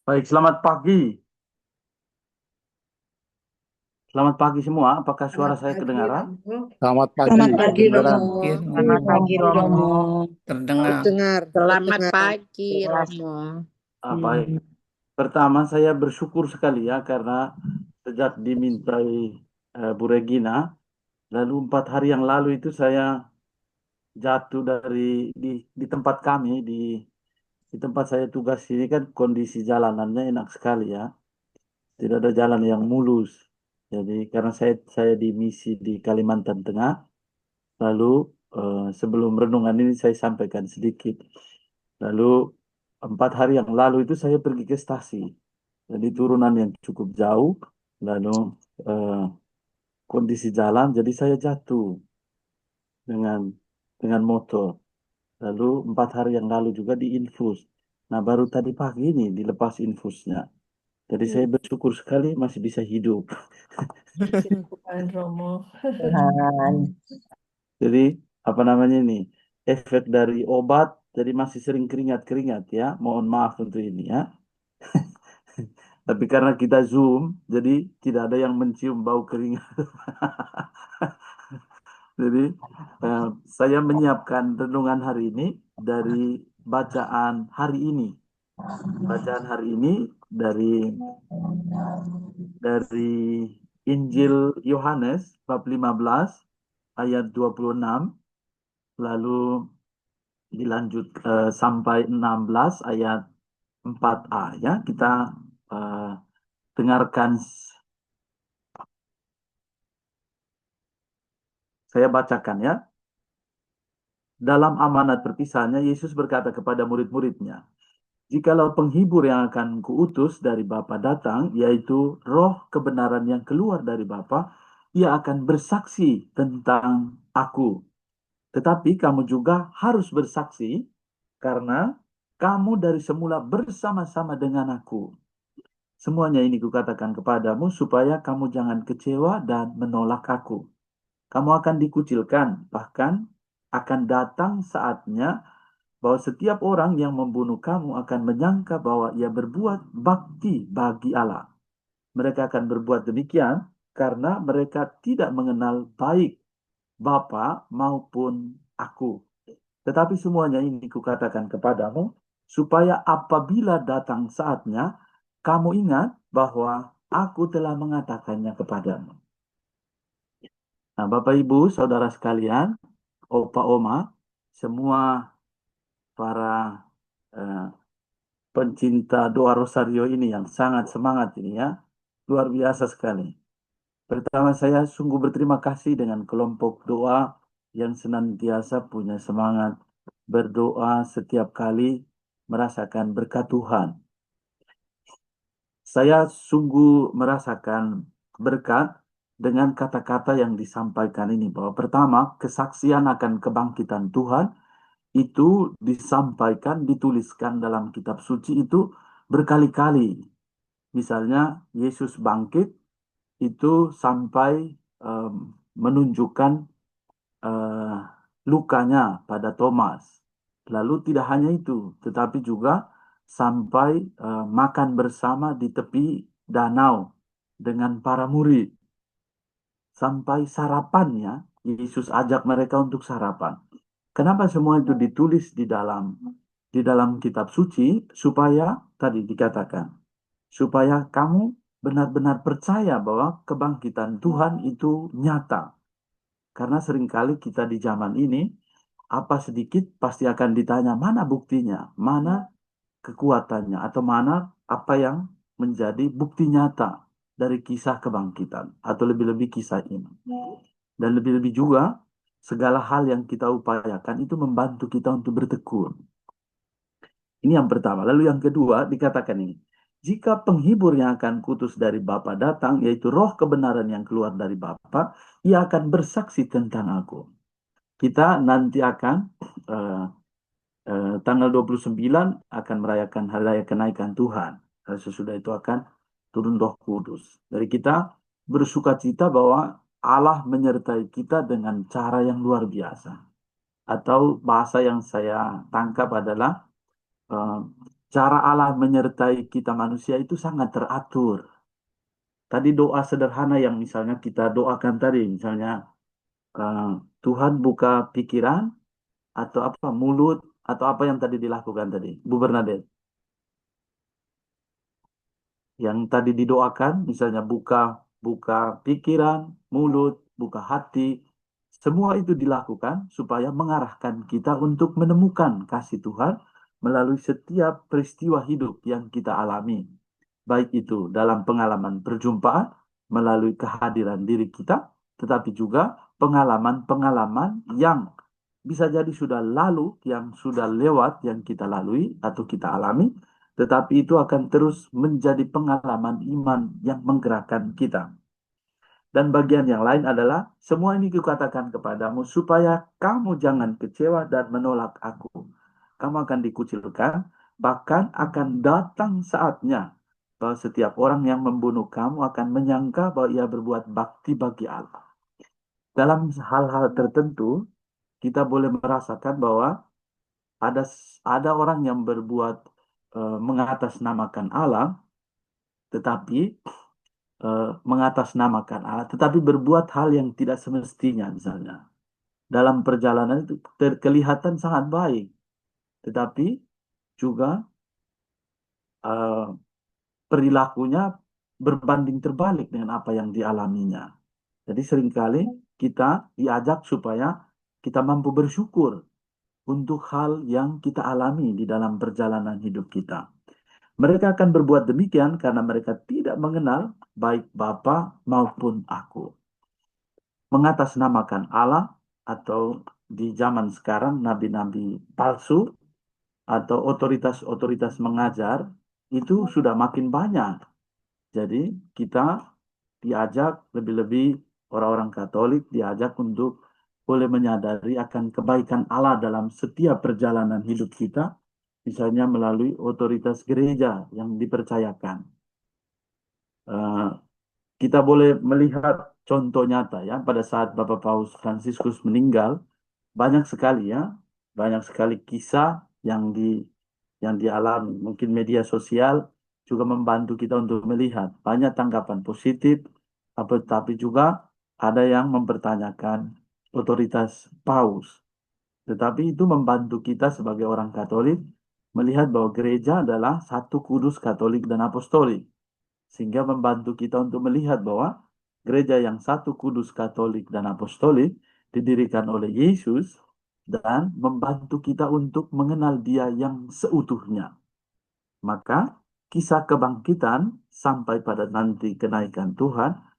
Baik, selamat pagi. Selamat pagi semua. Apakah suara Selamat saya pagi, kedengaran? Romo. Selamat pagi, Selamat pagi, kedengaran. Romo. Selamat pagi Romo, Terdengar. Terdengar, selamat terdengar. pagi Jelas. Romo. Baik. Pertama, saya bersyukur sekali ya karena sejak dimintai Bu Regina, lalu 4 hari yang lalu itu saya jatuh di tempat kami di tempat saya tugas ini kan kondisi jalanannya enak sekali ya, tidak ada jalan yang mulus. Jadi karena saya di misi di Kalimantan Tengah, lalu sebelum renungan ini saya sampaikan sedikit. Lalu 4 hari yang lalu itu saya pergi ke stasi. Jadi turunan yang cukup jauh. Lalu eh, kondisi jalan, jadi saya jatuh dengan dengan motor. Lalu 4 hari yang lalu juga diinfus. Nah baru tadi pagi ini dilepas infusnya. Jadi saya bersyukur sekali masih bisa hidup. Tuhan Romo. Tuhan. Jadi apa namanya ini? Efek dari obat, jadi masih sering keringat-keringat ya. Mohon maaf untuk ini ya. Tapi karena kita Zoom, jadi tidak ada yang mencium bau keringat. Jadi saya menyiapkan renungan hari ini dari bacaan hari ini. Bacaan hari ini dari dari Injil Yohanes bab 15 ayat 26, lalu dilanjut sampai 16 ayat 4a ya. Kita eh, dengarkan, saya bacakan ya. Dalam amanat perpisahannya, Yesus berkata kepada murid-muridnya, "Jikalau penghibur yang akan kuutus dari Bapa datang, yaitu roh kebenaran yang keluar dari Bapa, ia akan bersaksi tentang aku. Tetapi kamu juga harus bersaksi, karena kamu dari semula bersama-sama dengan aku. Semuanya ini kukatakan kepadamu, supaya kamu jangan kecewa dan menolak aku. Kamu akan dikucilkan, bahkan akan datang saatnya bahwa setiap orang yang membunuh kamu akan menyangka bahwa ia berbuat bakti bagi Allah. Mereka akan berbuat demikian karena mereka tidak mengenal baik Bapa maupun aku. Tetapi semuanya ini kukatakan kepadamu, supaya apabila datang saatnya, kamu ingat bahwa aku telah mengatakannya kepadamu." Nah, Bapak Ibu, Saudara sekalian, Opa Oma, semua para eh, pencinta doa Rosario ini yang sangat semangat ini ya. Luar biasa sekali. Pertama saya sungguh berterima kasih dengan kelompok doa yang senantiasa punya semangat berdoa setiap kali merasakan berkat Tuhan. Saya sungguh merasakan berkat dengan kata-kata yang disampaikan ini, bahwa pertama kesaksian akan kebangkitan Tuhan itu disampaikan, dituliskan dalam kitab suci itu berkali-kali. Misalnya Yesus bangkit itu sampai em, menunjukkan eh, lukanya pada Thomas. Lalu tidak hanya itu, tetapi juga sampai makan bersama di tepi danau dengan para murid. Sampai sarapannya, Yesus ajak mereka untuk sarapan. Kenapa semua itu ditulis di dalam kitab suci? Supaya tadi dikatakan, supaya kamu benar-benar percaya bahwa kebangkitan Tuhan itu nyata. Karena seringkali kita di zaman ini, apa sedikit pasti akan ditanya, mana buktinya, mana kekuatannya, atau mana apa yang menjadi bukti nyata dari kisah kebangkitan, atau lebih-lebih kisah ini. Dan lebih-lebih juga, segala hal yang kita upayakan itu membantu kita untuk bertekun. Ini yang pertama. Lalu yang kedua dikatakan ini, jika penghibur yang akan kutus dari Bapa datang, yaitu roh kebenaran yang keluar dari Bapa, ia akan bersaksi tentang aku. Kita nanti akan eh, tanggal 29 akan merayakan hari raya kenaikan Tuhan. Dan sesudah itu akan turun Roh Kudus. Dari kita bersuka cita bahwa Allah menyertai kita dengan cara yang luar biasa. Atau bahasa yang saya tangkap adalah eh, cara Allah menyertai kita manusia itu sangat teratur. Tadi doa sederhana yang misalnya kita doakan tadi, misalnya eh, Tuhan buka pikiran atau apa mulut atau apa yang tadi dilakukan tadi, Bu Bernadette. Yang tadi didoakan, misalnya buka buka pikiran, mulut, buka hati, semua itu dilakukan supaya mengarahkan kita untuk menemukan kasih Tuhan melalui setiap peristiwa hidup yang kita alami. Baik itu dalam pengalaman perjumpaan, melalui kehadiran diri kita, tetapi juga pengalaman-pengalaman yang bisa jadi sudah lalu, yang sudah lewat, yang kita lalui atau kita alami, tetapi itu akan terus menjadi pengalaman iman yang menggerakkan kita. Dan bagian yang lain adalah semua ini kukatakan kepadamu supaya kamu jangan kecewa dan menolak aku. Kamu akan dikucilkan, bahkan akan datang saatnya bahwa setiap orang yang membunuh kamu akan menyangka bahwa ia berbuat bakti bagi Allah. Dalam hal-hal tertentu, kita boleh merasakan bahwa ada ada orang yang berbuat mengatasnamakan Allah, tetapi mengatasnamakan Allah, tetapi berbuat hal yang tidak semestinya misalnya. Dalam perjalanan itu kelihatan sangat baik, tetapi juga eh, perilakunya berbanding terbalik dengan apa yang dialaminya. Jadi seringkali kita diajak supaya kita mampu bersyukur untuk hal yang kita alami di dalam perjalanan hidup kita. Mereka akan berbuat demikian karena mereka tidak mengenal baik Bapa maupun aku. Mengatasnamakan Allah atau di zaman sekarang nabi-nabi palsu atau otoritas-otoritas mengajar itu sudah makin banyak. Jadi kita diajak lebih-lebih orang-orang Katolik diajak untuk boleh menyadari akan kebaikan Allah dalam setiap perjalanan hidup kita, misalnya melalui otoritas gereja yang dipercayakan. Eh, kita boleh melihat contoh nyata ya pada saat Bapak Paus Fransiskus meninggal, banyak sekali ya, banyak sekali kisah yang dialami. Mungkin media sosial juga membantu kita untuk melihat banyak tanggapan positif, tapi juga ada yang mempertanyakan otoritas Paus. Tetapi itu membantu kita sebagai orang Katolik melihat bahwa gereja adalah satu kudus Katolik dan Apostolik. Sehingga membantu kita untuk melihat bahwa gereja yang satu kudus Katolik dan Apostolik didirikan oleh Yesus dan membantu kita untuk mengenal Dia yang seutuhnya. Maka kisah kebangkitan sampai pada nanti kenaikan Tuhan,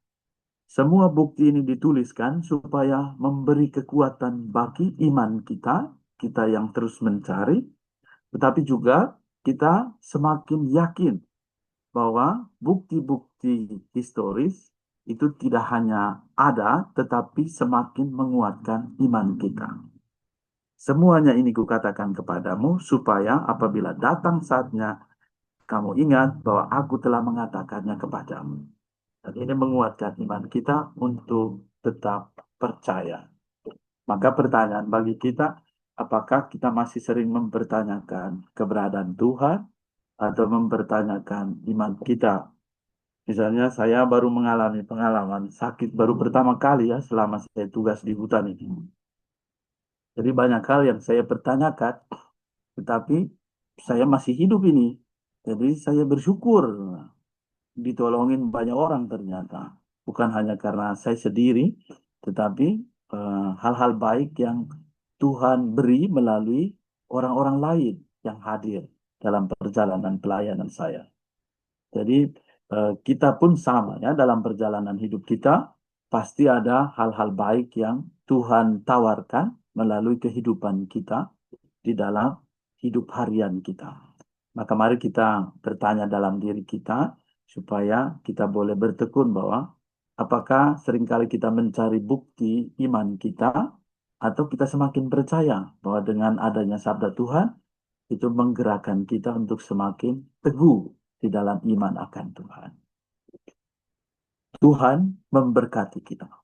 semua bukti ini dituliskan supaya memberi kekuatan bagi iman kita, kita yang terus mencari, tetapi juga kita semakin yakin bahwa bukti-bukti historis itu tidak hanya ada, tetapi semakin menguatkan iman kita. Semuanya ini kukatakan kepadamu, supaya apabila datang saatnya, kamu ingat bahwa aku telah mengatakannya kepadamu. Dan ini menguatkan iman kita untuk tetap percaya. Maka pertanyaan bagi kita, apakah kita masih sering mempertanyakan keberadaan Tuhan atau mempertanyakan iman kita? Misalnya saya baru mengalami pengalaman sakit baru pertama kali ya selama saya tugas di hutan ini. Jadi banyak hal yang saya pertanyakan, tetapi saya masih hidup ini. Jadi saya bersyukur ditolongin banyak orang ternyata. Bukan hanya karena saya sendiri, tetapi hal-hal baik yang Tuhan beri melalui orang-orang lain yang hadir dalam perjalanan pelayanan saya. Jadi kita pun sama ya dalam perjalanan hidup kita pasti ada hal-hal baik yang Tuhan tawarkan melalui kehidupan kita di dalam hidup harian kita. Maka mari kita bertanya dalam diri kita supaya kita boleh bertekun bahwa apakah seringkali kita mencari bukti iman kita atau kita semakin percaya bahwa dengan adanya sabda Tuhan itu menggerakkan kita untuk semakin teguh di dalam iman akan Tuhan. Tuhan memberkati kita.